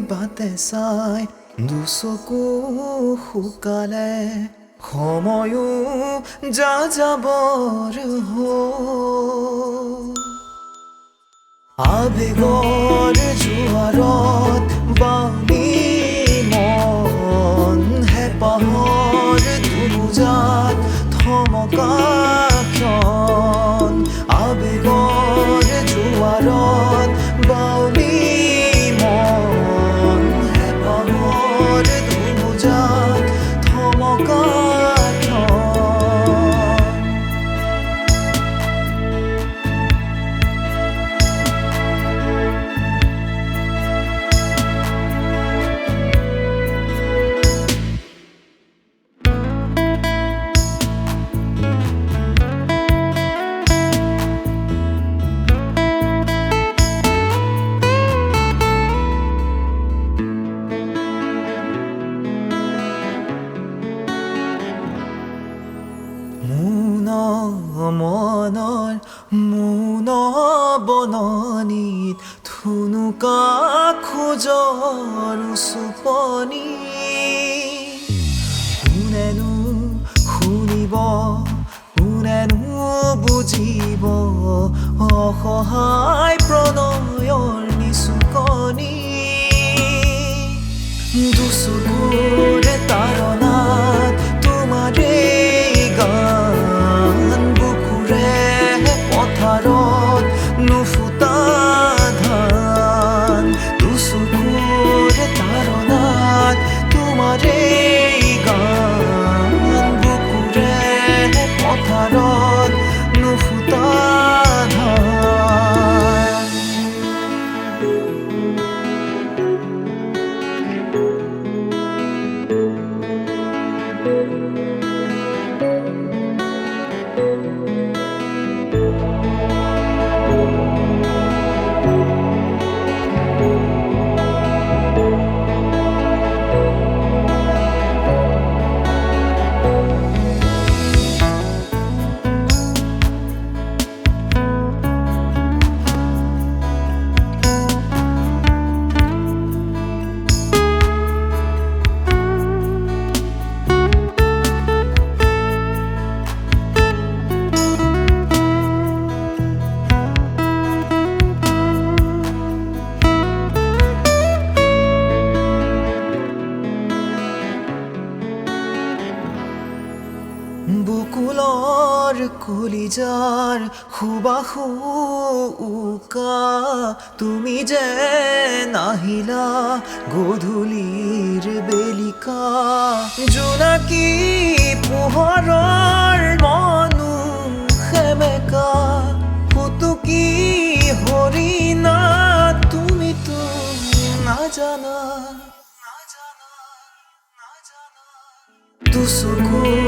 বাটে চাই দুচকু শুকালে সময়ো যাযাবৰ হ'ল আবেগৰ জোৱাৰত বালি মন হেঁপাহৰ ধুমুজাত থমকা ক্ষণ আবেগৰ জোৱাৰত বালি মন হেঁপাহৰ ধুমুজাত থমকা মনৰ মোন বননিত থুনুকা খোজৰ চুপনি কোনেনো শুনিব কোনেনো বুজিব অসহায় প্ৰণয়ৰ নিচুকনি দুচকুৰে তাৰণাত তোমাৰে গান বুকুৰে পথাৰত নুফুটা ধান দুচকুৰে তাৰণাত তোমাৰে গান বুকুৰে পথাৰত নুফুটা ধান বুকুলৰ কলিজাৰ সুবাসু উকা তুমি যে নাহিলা গধূলিৰ বেলিকা জোনাকী পোহৰৰ মনো সেমেকা ফুটুকি হৰিণা তুমিতো নাজানা দুচকু